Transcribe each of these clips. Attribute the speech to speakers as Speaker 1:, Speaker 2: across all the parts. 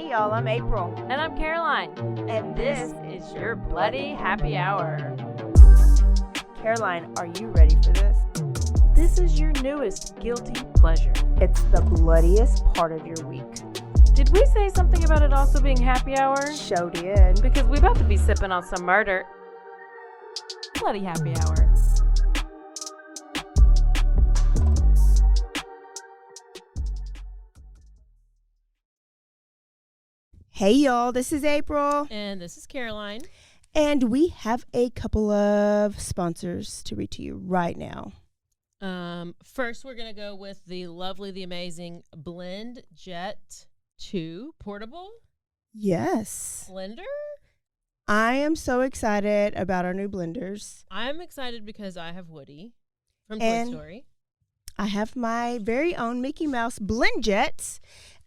Speaker 1: Hey y'all, I'm April.
Speaker 2: And I'm Caroline.
Speaker 1: And this
Speaker 2: is your Bloody Happy Hour.
Speaker 1: Caroline, are you ready for this?
Speaker 2: This is your newest guilty pleasure.
Speaker 1: It's the bloodiest part of your week.
Speaker 2: Did we say something about it also being happy hour?
Speaker 1: Show did.
Speaker 2: Because we about to be sipping on some murder. Bloody Happy Hour.
Speaker 1: Hey y'all, this is April.
Speaker 2: And this is Caroline.
Speaker 1: And we have a couple of sponsors to read to you right now.
Speaker 2: First, we're going to go with the lovely, the amazing Blend Jet 2 Portable.
Speaker 1: Yes.
Speaker 2: Blender.
Speaker 1: I am so excited about our new blenders.
Speaker 2: I'm excited because I have Woody from Toy Story.
Speaker 1: I have my very own Mickey Mouse Blend Jets.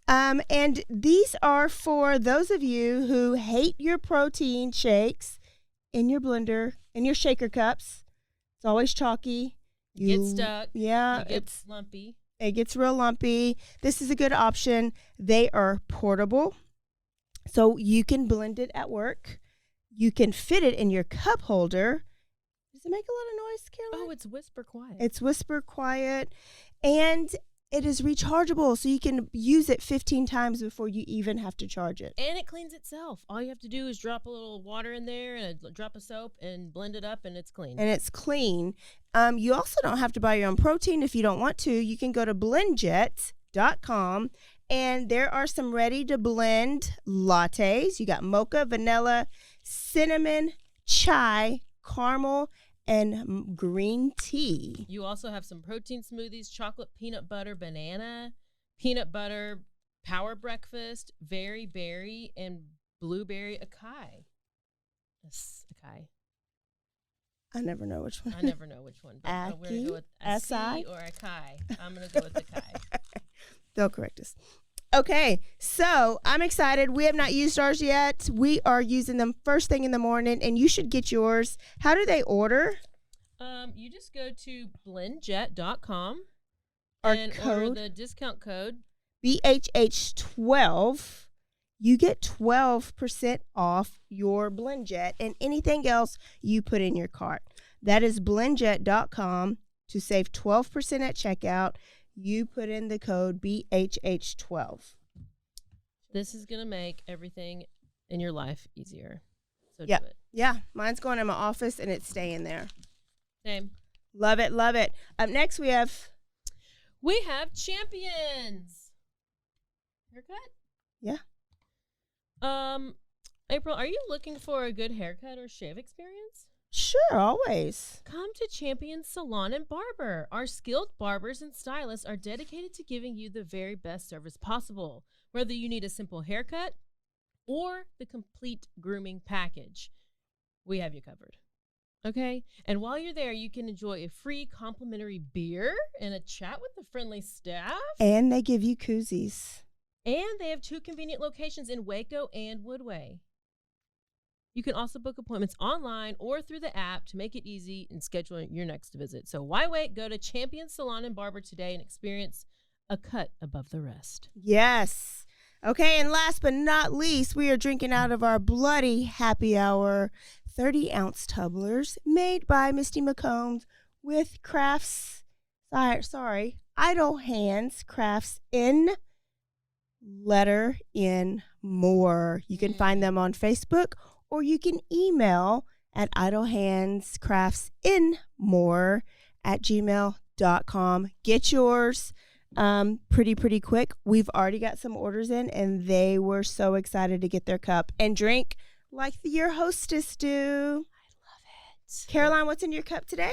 Speaker 1: And these are for those of you who hate your protein shakes in your blender, in your shaker cups. It's always chalky.
Speaker 2: You get stuck.
Speaker 1: Yeah.
Speaker 2: It's lumpy.
Speaker 1: It gets real lumpy. This is a good option. They are portable, so you can blend it at work. You can fit it in your cup holder. Does it make a lot of noise, Caroline?
Speaker 2: Oh, it's whisper quiet.
Speaker 1: It's whisper quiet. And it is rechargeable, so you can use it 15 times before you even have to charge it.
Speaker 2: And it cleans itself. All you have to do is drop a little water in there and a drop of soap and blend it up, and it's clean.
Speaker 1: And it's clean. You also don't have to buy your own protein if you don't want to. You can go to blendjet.com, and there are some ready-to-blend lattes. You got mocha, vanilla, cinnamon, chai, caramel, and green tea.
Speaker 2: You also have some protein smoothies, chocolate, peanut butter, banana, peanut butter, power breakfast, very berry, and blueberry acai. Yes, acai.
Speaker 1: I never know which one.
Speaker 2: I never know which one. But we're going to go with acai or acai. I'm going to go with acai.
Speaker 1: They'll correct us. Okay, so I'm excited. We have not used ours yet. We are using them first thing in the morning, and you should get yours. How do they order?
Speaker 2: You just go to blendjet.com
Speaker 1: and
Speaker 2: order the discount code
Speaker 1: BHH12. You get 12% off your BlendJet and anything else you put in your cart. That is blendjet.com to save 12% at checkout. You put in the code BHH12.
Speaker 2: This is going to make everything in your life easier. So
Speaker 1: yeah.
Speaker 2: do it.
Speaker 1: Yeah. Mine's going in my office and it's staying there.
Speaker 2: Same.
Speaker 1: Love it. Love it. Up next, we have
Speaker 2: Champions. Haircut?
Speaker 1: Yeah.
Speaker 2: April, are you looking for a good haircut or shave experience?
Speaker 1: Sure, always.
Speaker 2: Come to Champions Salon and Barber. Our skilled barbers and stylists are dedicated to giving you the very best service possible. Whether you need a simple haircut or the complete grooming package, we have you covered. Okay? And while you're there, you can enjoy a free complimentary beer and a chat with the friendly staff.
Speaker 1: And they give you koozies.
Speaker 2: And they have 2 convenient locations in Waco and Woodway. You can also book appointments online or through the app to make it easy and schedule your next visit. So why wait? Go to Champion Salon and Barber today and experience a cut above the rest.
Speaker 1: Yes. Okay, and last but not least, we are drinking out of our Bloody Happy Hour 30-ounce tumblers made by Misty McCombs with Idle Hands Crafts in letter N more. You can find them on Facebook, or you can email at idlehandscraftsinmore@gmail.com. Get yours pretty quick. We've already got some orders in, and they were so excited to get their cup and drink like your hostess do.
Speaker 2: I love it.
Speaker 1: Caroline, what's in your cup today?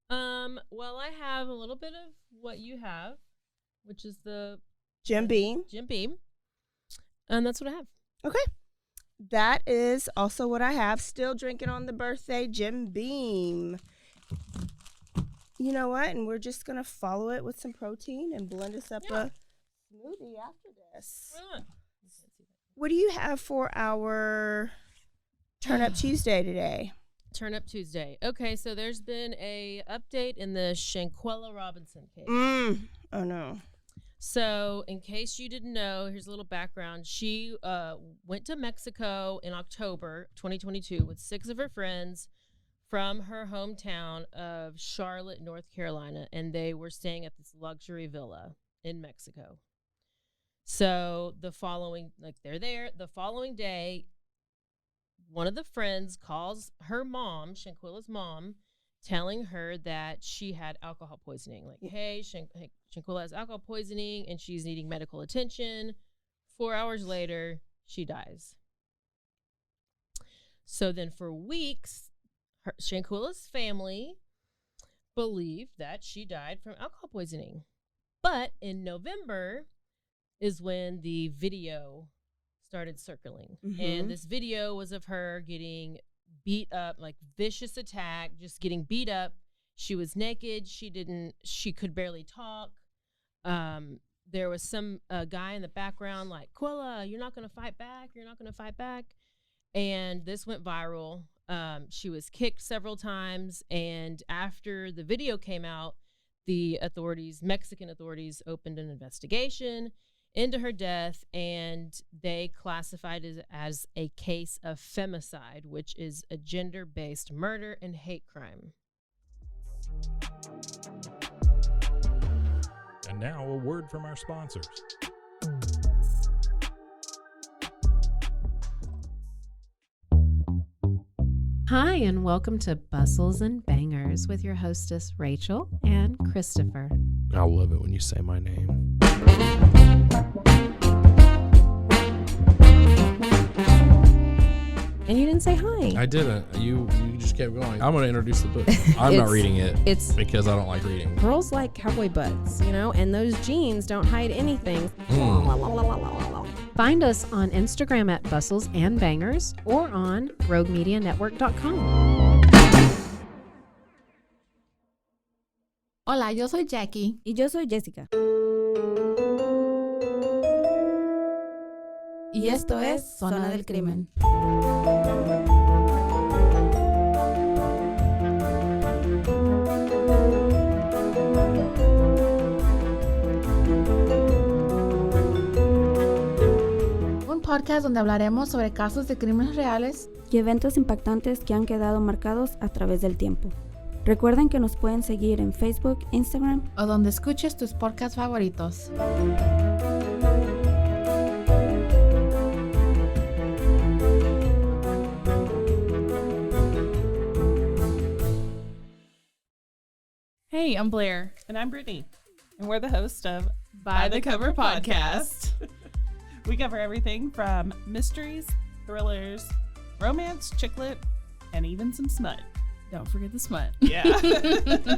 Speaker 2: Well, I have a little bit of what you have, which is the
Speaker 1: Jim Beam.
Speaker 2: And that's what I have.
Speaker 1: Okay. That is also what I have. Still drinking on the birthday Jim Beam. You know what? And we're just going to follow it with some protein and blend us up a smoothie after this. What do you have for our Turn Up Tuesday today?
Speaker 2: Turn Up Tuesday. Okay, so there's been a update in the Shanquella Robinson case.
Speaker 1: Oh, no.
Speaker 2: So, in case you didn't know, here's a little background. She went to Mexico in October 2022 with 6 of her friends from her hometown of Charlotte, North Carolina, and they were staying at this luxury villa in Mexico. So, they're there. The following day, one of the friends calls her mom, Shanquella's mom, telling her that she had alcohol poisoning. Like, hey, Shanquella has alcohol poisoning and she's needing medical attention. 4 hours later, she dies. So then for weeks, Shanquella's family believed that she died from alcohol poisoning. But in November is when the video started circling. And this video was of her getting beat up, like vicious attack, just getting beat up. She was naked. She could barely talk. There was some guy in the background like, Quilla, you're not going to fight back. You're not going to fight back. And this went viral. She was kicked several times. And after the video came out, the Mexican authorities opened an investigation into her death, and they classified it as a case of femicide, which is a gender-based murder and hate crime.
Speaker 3: And now a word from our sponsors.
Speaker 4: Hi, and welcome to Bustles and Bangers with your hostess, Rachel and Christopher.
Speaker 5: I love it when you say my name.
Speaker 4: And you didn't say hi.
Speaker 5: I didn't. You just kept going. I'm going to introduce the book. I'm not reading it.
Speaker 4: It's
Speaker 5: because I don't like reading.
Speaker 4: Girls like cowboy butts, and those jeans don't hide anything. Find us on Instagram at Bustles and Bangers or on roguemedianetwork.com.
Speaker 6: Hola, yo soy Jackie.
Speaker 7: Y yo soy Jessica.
Speaker 6: Y esto es Zona del Crimen. Un podcast donde hablaremos sobre casos de crímenes reales
Speaker 7: y eventos impactantes que han quedado marcados a través del tiempo. Recuerden que nos pueden seguir en Facebook, Instagram
Speaker 6: o donde escuches tus podcasts favoritos.
Speaker 8: Hey, I'm Blair.
Speaker 9: And I'm Brittany. And we're the host of
Speaker 8: By the Cover Podcast.
Speaker 9: We cover everything from mysteries, thrillers, romance, chick lit, and even some smut.
Speaker 8: Don't forget the smut.
Speaker 9: Yeah.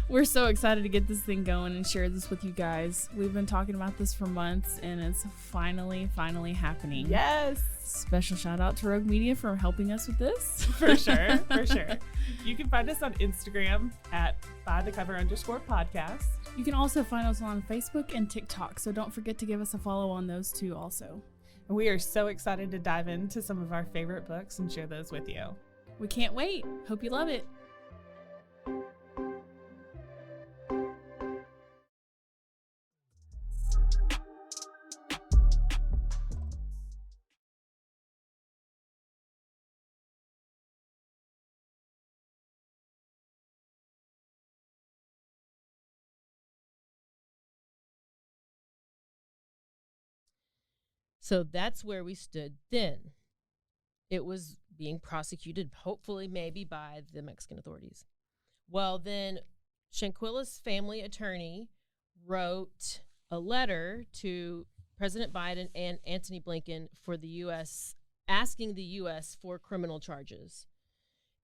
Speaker 8: We're so excited to get this thing going and share this with you guys. We've been talking about this for months, and it's finally happening.
Speaker 9: Yes.
Speaker 8: Special shout out to Rogue Media for helping us with this.
Speaker 9: For sure. You can find us on Instagram at bythecover_podcast.
Speaker 8: You can also find us on Facebook and TikTok, so don't forget to give us a follow on those two also.
Speaker 9: And we are so excited to dive into some of our favorite books and share those with you.
Speaker 8: We can't wait. Hope you love it.
Speaker 2: So that's where we stood then. It was being prosecuted, hopefully, maybe by the Mexican authorities. Well, then Shanquella's family attorney wrote a letter to President Biden and Antony Blinken for the U.S., asking the U.S. for criminal charges.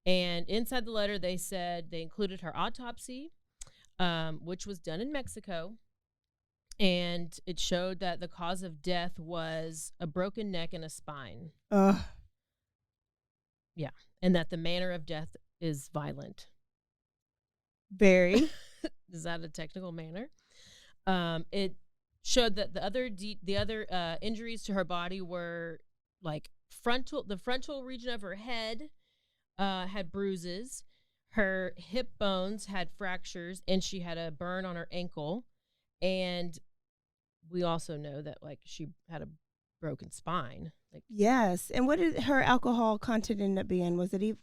Speaker 2: And inside the letter, they said they included her autopsy, which was done in Mexico. And it showed that the cause of death was a broken neck and a spine. Yeah. And that the manner of death is violent.
Speaker 1: Very.
Speaker 2: Is that a technical manner? It showed that the other injuries to her body were like the frontal region of her head had bruises. Her hip bones had fractures, and she had a burn on her ankle. And we also know that like she had a broken spine. Like
Speaker 1: Yes. And what did her alcohol content end up being? Was it did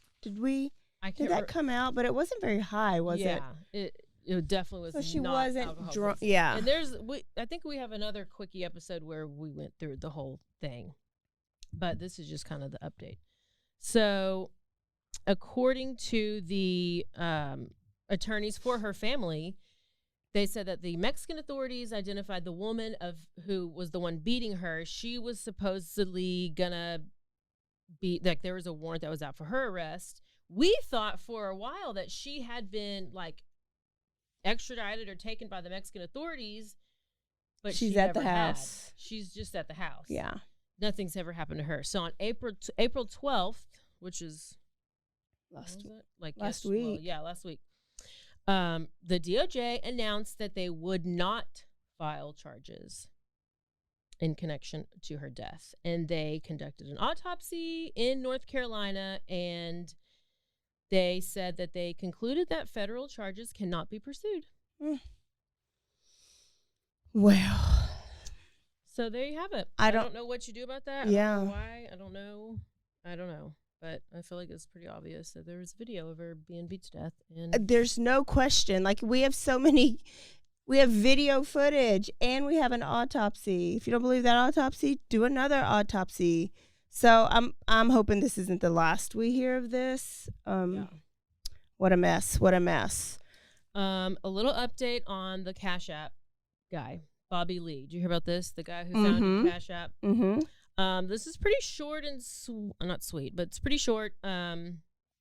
Speaker 1: that come out? But it wasn't very high, was it?
Speaker 2: Yeah, it definitely was.
Speaker 1: So she
Speaker 2: not
Speaker 1: wasn't
Speaker 2: alcohol
Speaker 1: drunk.
Speaker 2: poisoning.
Speaker 1: Yeah.
Speaker 2: And I think we have another Quickie episode where we went through the whole thing, but this is just kind of the update. So, according to the attorneys for her family, they said that the Mexican authorities identified the woman who was the one beating her. She was supposedly gonna be like, there was a warrant that was out for her arrest. We thought for a while that she had been like extradited or taken by the Mexican authorities, but
Speaker 1: she's at the house.
Speaker 2: She's just at the house.
Speaker 1: Yeah.
Speaker 2: Nothing's ever happened to her. So on April 12th, which is
Speaker 1: Last
Speaker 2: week.
Speaker 1: Last
Speaker 2: week. The DOJ announced that they would not file charges in connection to her death. And they conducted an autopsy in North Carolina, and they said that they concluded that federal charges cannot be pursued.
Speaker 1: Well.
Speaker 2: So there you have it.
Speaker 1: I
Speaker 2: don't know what you do about that.
Speaker 1: Yeah.
Speaker 2: I don't know why. I don't know. But I feel like it's pretty obvious that there was video of her being beat to death. And
Speaker 1: there's no question. Like, we have video footage and we have an autopsy. If you don't believe that autopsy, do another autopsy. So I'm hoping this isn't the last we hear of this.
Speaker 2: Yeah.
Speaker 1: What a mess. What a mess.
Speaker 2: A little update on the CASHAPP guy, Bobby Lee. Did you hear about this? The guy who founded CASHAPP.
Speaker 1: Mm-hmm.
Speaker 2: This is pretty short and not sweet, but it's pretty short. On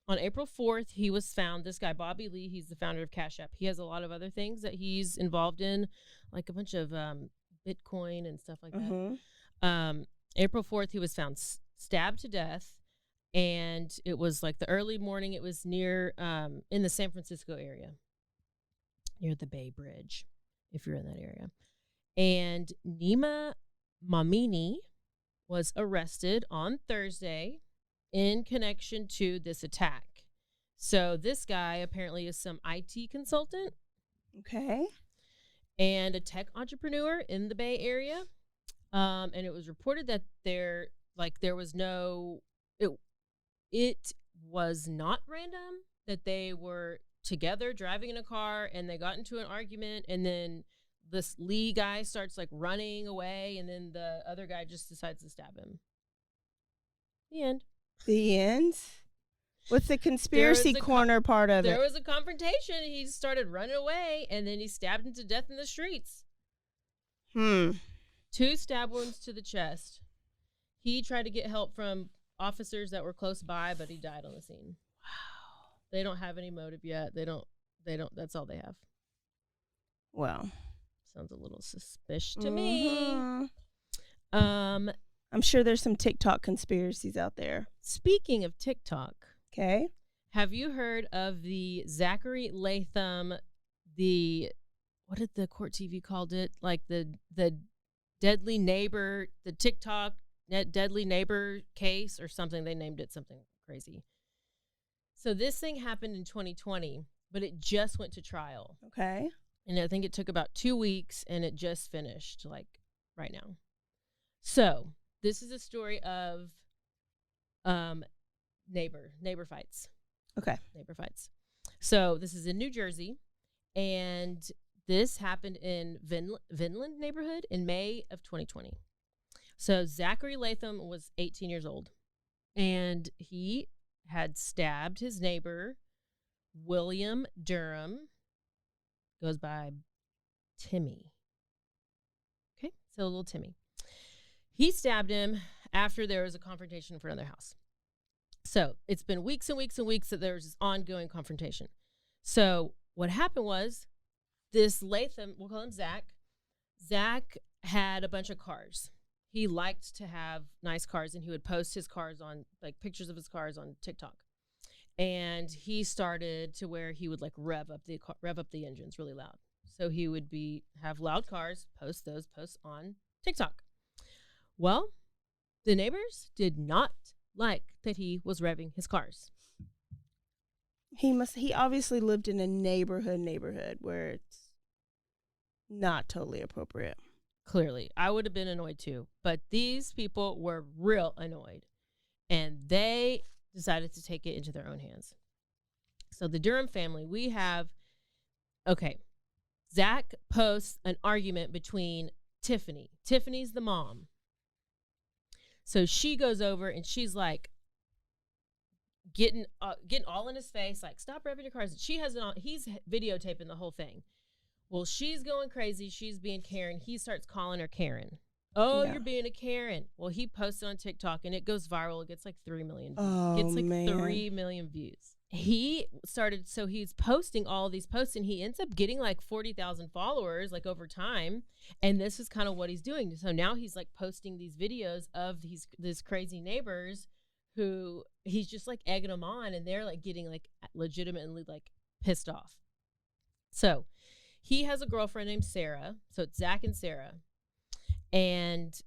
Speaker 2: April 4th, he was found. This guy, Bobby Lee, he's the founder of CASHAPP. He has a lot of other things that he's involved in, like a bunch of Bitcoin and stuff like that. April 4th, he was found stabbed to death, and it was like the early morning. It was near in the San Francisco area, near the Bay Bridge, if you're in that area. And Nima Mamini was arrested on Thursday in connection to this attack. So this guy apparently is some IT consultant.
Speaker 1: Okay.
Speaker 2: And a tech entrepreneur in the Bay Area. And it was reported that it was not random, that they were together driving in a car and they got into an argument, and then this Lee guy starts like running away, and then the other guy just decides to stab him. The end.
Speaker 1: The end? What's the conspiracy corner part of it?
Speaker 2: There was a confrontation. He started running away, and then he stabbed him to death in the streets. 2 stab wounds to the chest. He tried to get help from officers that were close by, but he died on the scene. Wow. They don't have any motive yet. They don't, that's all they have.
Speaker 1: Wow.
Speaker 2: Sounds a little suspicious to me.
Speaker 1: I'm sure there's some TikTok conspiracies out there.
Speaker 2: Speaking of TikTok.
Speaker 1: Okay.
Speaker 2: Have you heard of the Zachary Latham, what did the court TV called it? Like the deadly neighbor, the TikTok deadly neighbor case or something. They named it something crazy. So this thing happened in 2020, but it just went to trial.
Speaker 1: Okay. And
Speaker 2: I think it took about 2 weeks, and it just finished like right now. So this is a story of neighbor fights.
Speaker 1: Okay.
Speaker 2: Neighbor fights. So this is in New Jersey, and this happened in Vinland neighborhood in May of 2020. So Zachary Latham was 18 years old, and he had stabbed his neighbor, William Durham, goes by Timmy. Okay, so little Timmy. He stabbed him after there was a confrontation in front of their house. So it's been weeks and weeks and weeks that there was this ongoing confrontation. So what happened was this Latham, we'll call him Zach. Zach had a bunch of cars. He liked to have nice cars, and he would post his cars on, like, pictures of his cars on TikTok. And he started to where he would like rev up the engines really loud. So he would have loud cars, post those posts on TikTok. Well, the neighbors did not like that he was revving his cars.
Speaker 1: He obviously lived in a neighborhood where it's not totally appropriate.
Speaker 2: Clearly, I would have been annoyed too. But these people were real annoyed, and they decided to take it into their own hands. So the Durham family, we have, okay, Zach posts an argument between Tiffany. Tiffany's the mom. So she goes over and she's like getting all in his face, like, stop revving your cars. She has it on. He's videotaping the whole thing. Well, she's going crazy. She's being Karen. He starts calling her Karen. Oh, you're being a Karen. Well, he posted on TikTok and it goes viral. It gets like 3 million views.
Speaker 1: Oh,
Speaker 2: it gets like
Speaker 1: man.
Speaker 2: 3 million views. He started, so he's posting all these posts and he ends up getting like 40,000 followers like over time. And this is kind of what he's doing. So now he's like posting these videos of these crazy neighbors who he's just like egging them on, and they're like getting like legitimately like pissed off. So he has a girlfriend named Sarah. So it's Zach and Sarah. And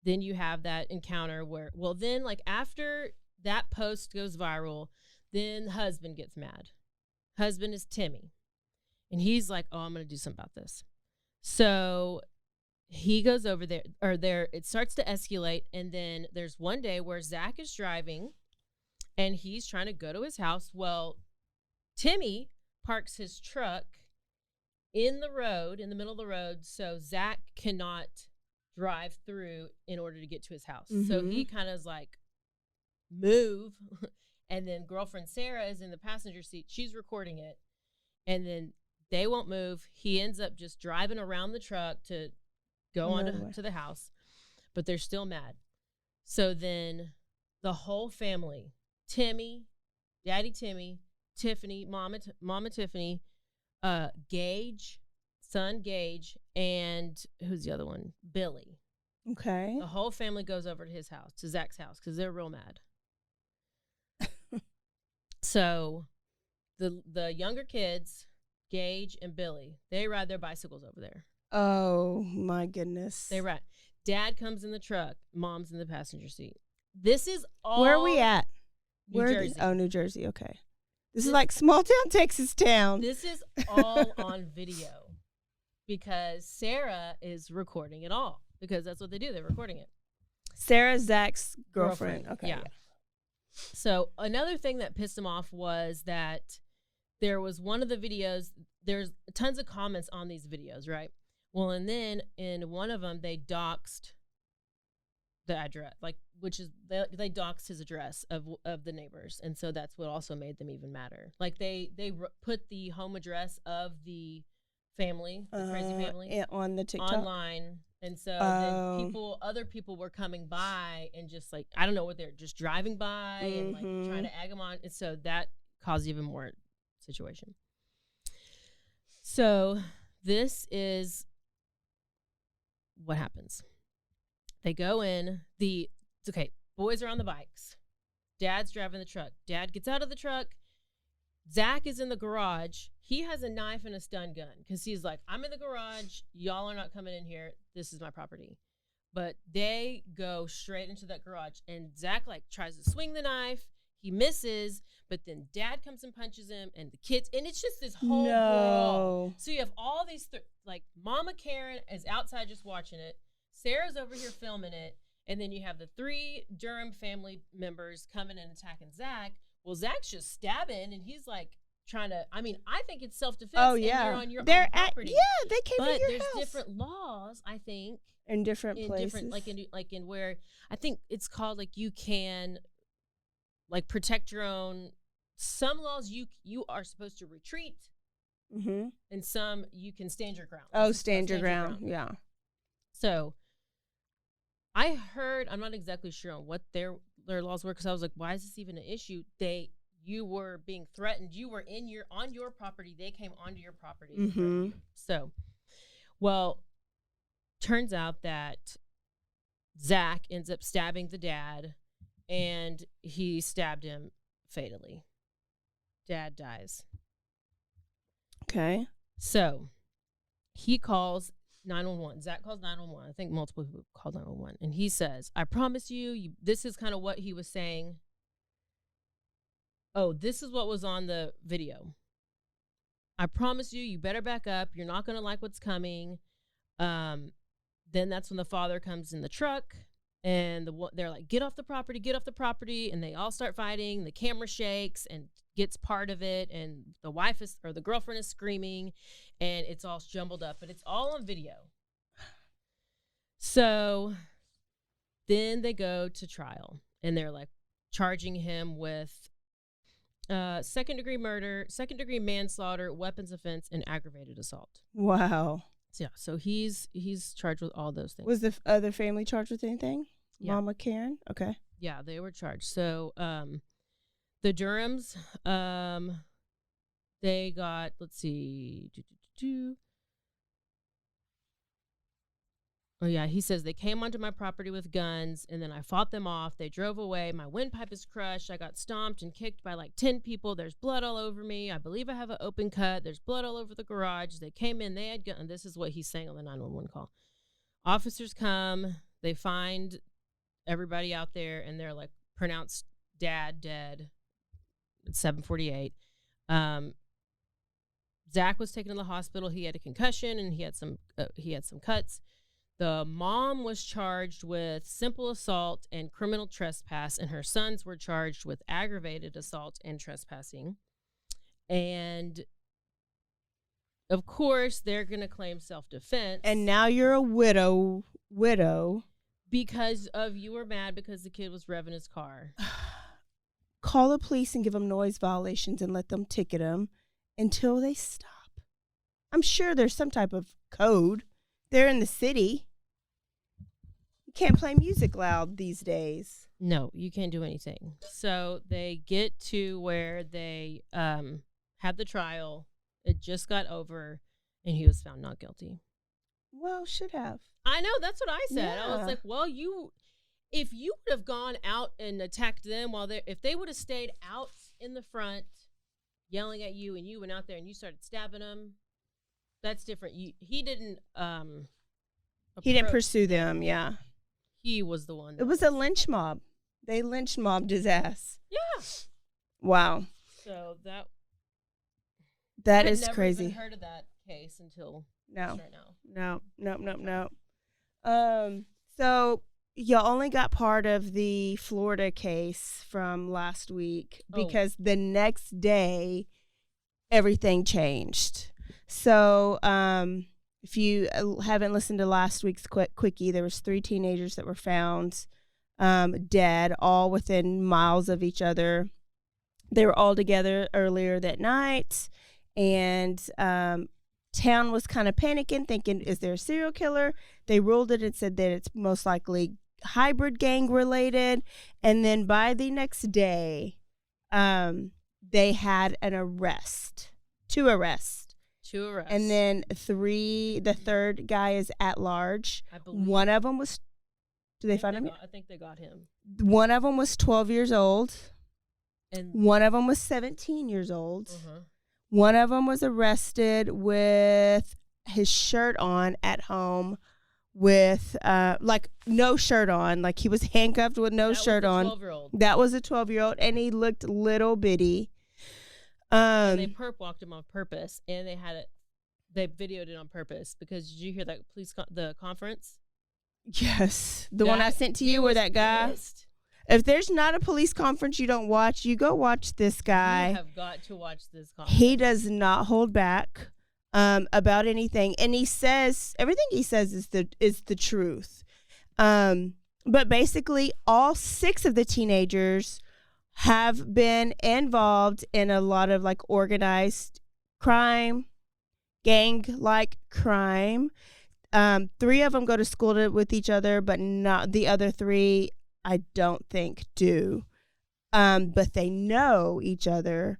Speaker 2: then you have that encounter where, well, then like after that post goes viral, then husband gets mad. Husband is Timmy. And he's like, oh, I'm going to do something about this. So he goes over there, it starts to escalate. And then there's one day where Zach is driving and he's trying to go to his house. Well, Timmy parks his truck in the road, in the middle of the road, so Zach cannot drive through in order to get to his house. So he kind of is like, move. And then girlfriend Sarah is in the passenger seat. She's recording it. And then they won't move. He ends up just driving around the truck to go on to the house. But they're still mad. So then the whole family, Timmy, Daddy Timmy, Tiffany, Mama Tiffany, Gage, son Gage, and who's the other one? Billy.
Speaker 1: Okay.
Speaker 2: The whole family goes over to his house, to Zach's house, because they're real mad. So the younger kids, Gage and Billy, they ride their bicycles over there.
Speaker 1: Oh, my goodness.
Speaker 2: They ride. Dad comes in the truck. Mom's in the passenger seat. This is all...
Speaker 1: Where are we at?
Speaker 2: New Jersey.
Speaker 1: New Jersey. Okay. This is like small town Texas town.
Speaker 2: This is all on video because Sarah is recording it all, because that's what they do. They're recording it.
Speaker 1: Sarah, Zach's girlfriend. Okay.
Speaker 2: Yeah. So another thing that pissed him off was that there was one of the videos, there's tons of comments on these videos, right? Well, and then in one of them, they doxed the address, like, which is, they doxed his address of the neighbors. And so that's what also made them even madder. Like they put the home address of the family, the crazy family,
Speaker 1: on the TikTok
Speaker 2: online. And so then other people were coming by and just like, I don't know what they're just driving by and like trying to egg them on. And so that caused even more situation. So this is what happens. They go in, boys are on the bikes. Dad's driving the truck. Dad gets out of the truck. Zach is in the garage. He has a knife and a stun gun because he's like, I'm in the garage. Y'all are not coming in here. This is my property. But they go straight into that garage, and Zach like tries to swing the knife. He misses, but then Dad comes and punches him, and the kids, and it's just this whole brawl. So you have all these, like Mama Karen is outside just watching it. Sarah's over here filming it. And then you have the 3 Durham family members coming and attacking Zach. Well, Zach's just stabbing, and he's like trying to, I mean, I think it's self-defense. Oh, yeah. And you're on your own property.
Speaker 1: They came to your house.
Speaker 2: But there's different laws, I think.
Speaker 1: In different places.
Speaker 2: Like in where, I think it's called like you can like protect your own. Some laws you are supposed to retreat. And some you can stand your ground.
Speaker 1: Oh, stand your ground. Yeah.
Speaker 2: So I heard, I'm not exactly sure on what their laws were, because I was like, why is this even an issue? You were being threatened. You were on your property. They came onto your property. So, well, turns out that Zach ends up stabbing the dad, and he stabbed him fatally. Dad dies.
Speaker 1: Okay.
Speaker 2: So he calls 911. Zach calls 911. I think multiple people called 911. And he says, I promise you, this is kind of what he was saying. Oh, this is what was on the video. I promise you, you better back up. You're not going to like what's coming. Then that's when the father comes in the truck, and they're like, get off the property, and they all start fighting. The camera shakes and gets part of it, and the girlfriend is screaming, and it's all jumbled up, but it's all on video. So then they go to trial, and they're like charging him with second-degree murder, second-degree manslaughter, weapons offense, and aggravated assault.
Speaker 1: Wow.
Speaker 2: Yeah, so he's charged with all those things.
Speaker 1: Was the other family charged with anything?
Speaker 2: Yeah.
Speaker 1: Mama Karen? Okay.
Speaker 2: Yeah, they were charged. So the Durhams, they got, let's see. Oh, yeah, he says they came onto my property with guns, and then I fought them off. They drove away. My windpipe is crushed. I got stomped and kicked by like 10 people. There's blood all over me. I believe I have an open cut. There's blood all over the garage. They came in. They had guns. And this is what he's saying on the 911 call. Officers come. They find everybody out there, and they're like, pronounced dad dead at 7:48. Zach was taken to the hospital. He had a concussion, and he had some cuts. The mom was charged with simple assault and criminal trespass, and her sons were charged with aggravated assault and trespassing. And of course, they're going to claim self-defense.
Speaker 1: And now you're a widow.
Speaker 2: Because you were mad because the kid was revving his car.
Speaker 1: Call the police and give them noise violations and let them ticket them until they stop. I'm sure there's some type of code. They're in the city. You can't play music loud these days.
Speaker 2: No, you can't do anything. So they get to where they had the trial. It just got over, and he was found not guilty.
Speaker 1: Well, should have.
Speaker 2: I know, that's what I said.
Speaker 1: Yeah.
Speaker 2: I was like, well, if you would have gone out and attacked them if they would have stayed out in the front yelling at you, and you went out there and you started stabbing them, that's different. He didn't
Speaker 1: pursue them. Yeah,
Speaker 2: he was the one.
Speaker 1: It was a lynch mob. They lynch mobbed his ass.
Speaker 2: Yeah.
Speaker 1: Wow.
Speaker 2: So
Speaker 1: that is
Speaker 2: never
Speaker 1: crazy.
Speaker 2: Even heard of that case until
Speaker 1: No.
Speaker 2: right now.
Speaker 1: No. So you only got part of the Florida case from last week because the next day everything changed. So if you haven't listened to last week's Quickie, there was 3 teenagers that were found dead, all within miles of each other. They were all together earlier that night, and town was kind of panicking, thinking, is there a serial killer? They ruled it and said that it's most likely hybrid gang related. And then by the next day, they had an arrest. 2 arrests.
Speaker 2: 2 arrests.
Speaker 1: And then the third guy is at large.
Speaker 2: I believe.
Speaker 1: One of them was, did they find him?
Speaker 2: I think they got him.
Speaker 1: One of them was 12 years old.
Speaker 2: And
Speaker 1: one of them was 17 years old.
Speaker 2: Uh-huh.
Speaker 1: One of them was arrested with his shirt on at home with no shirt on. Like he was handcuffed with no shirt on.
Speaker 2: 12-year-old.
Speaker 1: That was a 12-year-old, and he looked little bitty.
Speaker 2: And they perp walked him on purpose, and they videoed it on purpose because did you hear that the conference?
Speaker 1: Yes, the one I sent to you where that guy.
Speaker 2: Pissed.
Speaker 1: If there's not a police conference you don't watch, you go watch this guy.
Speaker 2: You have got to watch this conference.
Speaker 1: He does not hold back about anything, and he says everything he says is the truth. But basically, all 6 of the teenagers have been involved in a lot of like organized crime, gang-like crime. 3 of them go to school with each other, but not the other 3. I don't think do. But they know each other.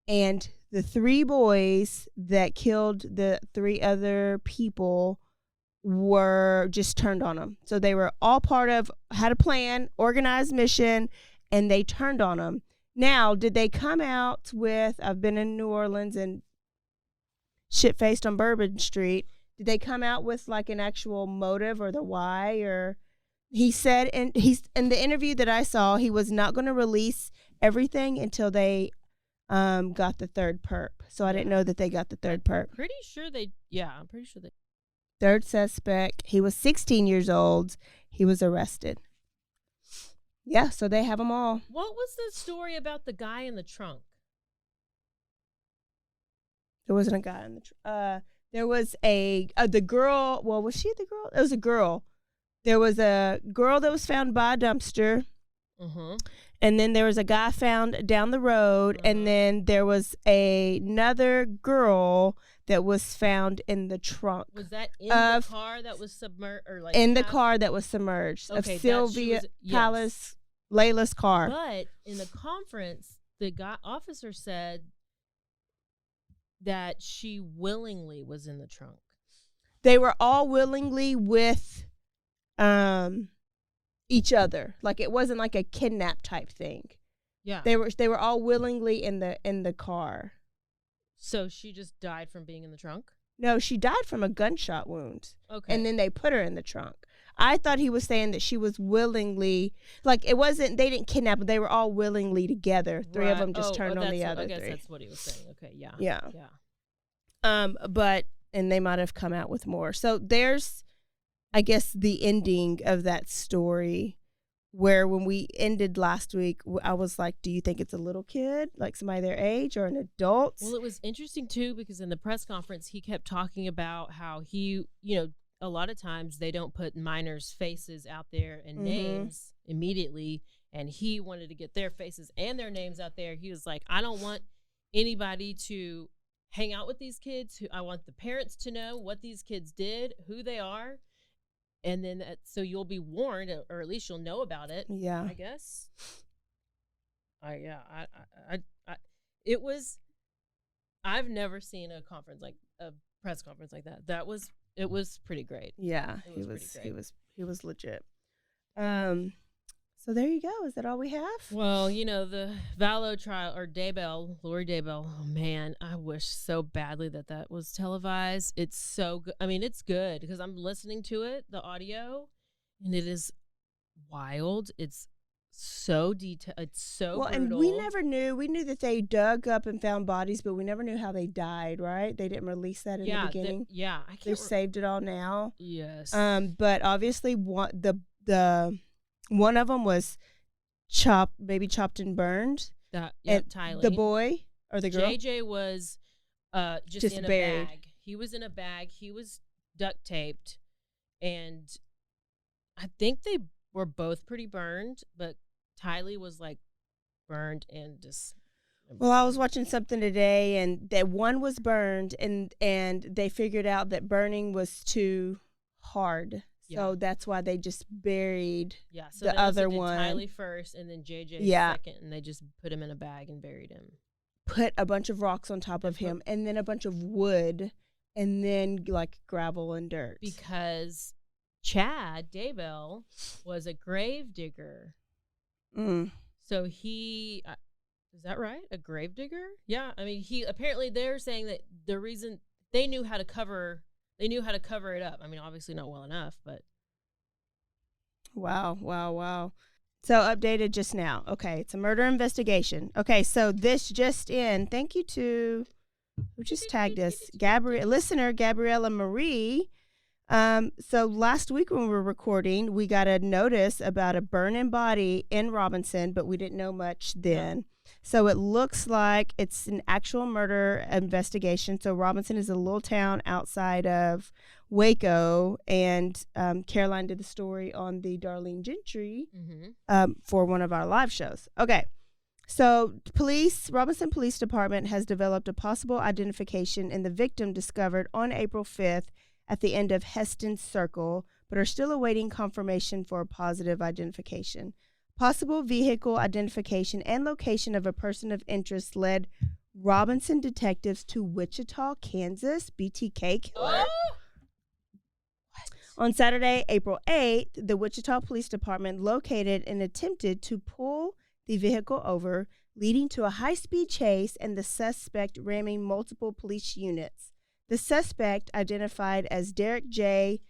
Speaker 1: And the 3 boys that killed the 3 other people were just turned on them. So they were all had a plan, organized mission, and they turned on them. Now, did they come out with, I've been in New Orleans and shit-faced on Bourbon Street. Did they come out with like an actual motive or the why or... He said, and he's in the interview that I saw, he was not going to release everything until they got the 3rd perp. So I didn't know that they got the 3rd perp.
Speaker 2: I'm pretty sure they.
Speaker 1: third suspect. He was 16 years old. He was arrested. Yeah, so they have them all.
Speaker 2: What was the story about the guy in the trunk?
Speaker 1: There wasn't a guy in the trunk. There was the girl. Well, was she the girl? It was a girl. There was a girl that was found by a dumpster.
Speaker 2: Mm-hmm.
Speaker 1: And then there was a guy found down the road.
Speaker 2: Mm-hmm.
Speaker 1: And then there was another girl that was found in the trunk.
Speaker 2: Was that in the car that was submerged? Or like
Speaker 1: in the car that was submerged.
Speaker 2: Okay,
Speaker 1: of Sylvia Palace, Layla's car.
Speaker 2: But in the conference, the officer said that she willingly was in the trunk.
Speaker 1: They were all willingly with each other. Like it wasn't like a kidnap type thing.
Speaker 2: Yeah.
Speaker 1: They were all willingly in the car.
Speaker 2: So she just died from being in the trunk?
Speaker 1: No, she died from a gunshot wound.
Speaker 2: Okay.
Speaker 1: And then they put her in the trunk. I thought he was saying that she was willingly, like it wasn't, they didn't kidnap her. They were all willingly together. Three of them just turned on the other three.
Speaker 2: I guess that's what he was saying. Okay, yeah.
Speaker 1: Yeah.
Speaker 2: Yeah.
Speaker 1: But, and they might have come out with more. So there's, I guess, the ending of that story where when we ended last week, I was like, do you think it's a little kid, like somebody their age, or an adult?
Speaker 2: Well, it was interesting, too, because in the press conference, he kept talking about how he, a lot of times they don't put minors' faces out there and names immediately, and he wanted to get their faces and their names out there. He was like, I don't want anybody to hang out with these kids. I want the parents to know what these kids did, who they are. And then, so you'll be warned, or at least you'll know about it.
Speaker 1: Yeah,
Speaker 2: I guess. It was. I've never seen a press conference like that. It was pretty great.
Speaker 1: Yeah, he was legit. So there you go. Is that all we have?
Speaker 2: Well, the Vallow trial, or Daybell, Lori Daybell. Oh man, I wish so badly that was televised. It's so good. I mean, it's good because I'm listening to it, the audio, and it is wild. It's so detailed. It's so brutal.
Speaker 1: And we never knew. We knew that they dug up and found bodies, but we never knew how they died. Right? They didn't release that in the beginning. They saved it all now.
Speaker 2: Yes.
Speaker 1: But obviously, one of them was chopped and burned.
Speaker 2: Tylee.
Speaker 1: The boy or the girl?
Speaker 2: JJ was just in
Speaker 1: buried.
Speaker 2: A bag. He was in a bag. He was duct taped. And I think they were both pretty burned, but Tylee was like burned and just...
Speaker 1: Well, I was watching something today, and that one was burned, and they figured out that burning was too hard. So that's why they just buried the other one.
Speaker 2: Tylee first, and then JJ second, and they just put him in a bag and buried him.
Speaker 1: Put a bunch of rocks on top of him, and then a bunch of wood, and then like gravel and dirt.
Speaker 2: Because Chad Daybell was a grave digger. So he, is that right? A grave digger? Yeah. I mean, they're saying that the reason they knew how to cover it up. I mean, obviously not well enough, but.
Speaker 1: Wow. So updated just now. Okay, it's a murder investigation. Okay, so this just in. Thank you to who just tagged us, listener Gabriella Marie. So last week when we were recording, we got a notice about a burning body in Robinson, but we didn't know much then. Yeah. So it looks like it's an actual murder investigation. So Robinson is a little town outside of Waco, and Caroline did the story on the Darlene Gentry for one of our live shows. Okay, so Robinson Police Department has developed a possible identification in the victim discovered on April 5th at the end of Heston Circle, but are still awaiting confirmation for a positive identification. Possible vehicle identification and location of a person of interest led Robinson detectives to Wichita, Kansas, BTK killer. On Saturday, April 8th, the Wichita Police Department located and attempted to pull the vehicle over, leading to a high-speed chase and the suspect ramming multiple police units. The suspect, identified as Derek J.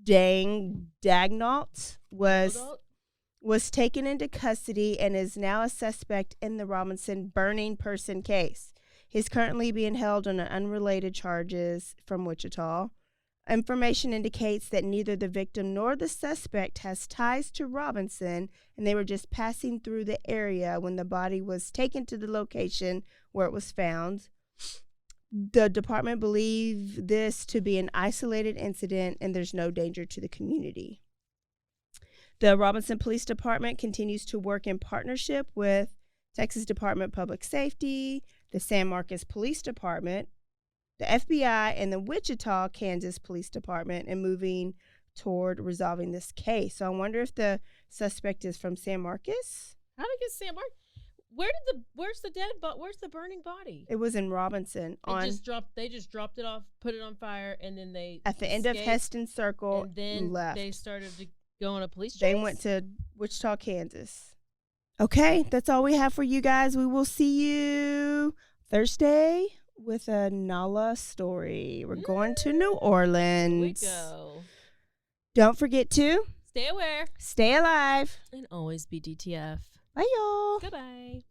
Speaker 1: Dagnalt, was taken into custody and is now a suspect in the Robinson burning person case. He's currently being held on unrelated charges from Wichita. Information indicates that neither the victim nor the suspect has ties to Robinson, and they were just passing through the area when the body was taken to the location where it was found. The department believe this to be an isolated incident, and there's no danger to the community. The Robinson Police Department continues to work in partnership with Texas Department of Public Safety, the San Marcos Police Department, the FBI, and the Wichita, Kansas Police Department, and moving toward resolving this case. So I wonder if the suspect is from San Marcos.
Speaker 2: How did it get San Marcos? Where's the burning body?
Speaker 1: It was in Robinson.
Speaker 2: They just dropped it off, put it on fire, and then they
Speaker 1: at the end of Heston Circle,
Speaker 2: and then
Speaker 1: left.
Speaker 2: They started to go on a police chase.
Speaker 1: They went to Wichita, Kansas. Okay, that's all we have for you guys. We will see you Thursday with a Nala story. We're going to New Orleans.
Speaker 2: Here we go.
Speaker 1: Don't forget to
Speaker 2: stay aware,
Speaker 1: stay alive,
Speaker 2: and always be DTF.
Speaker 1: Bye, y'all.
Speaker 2: Goodbye.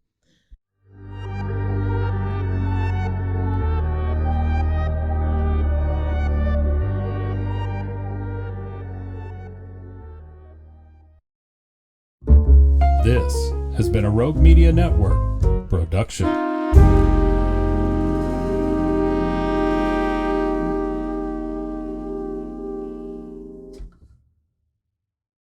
Speaker 3: This has been a Rogue Media Network production.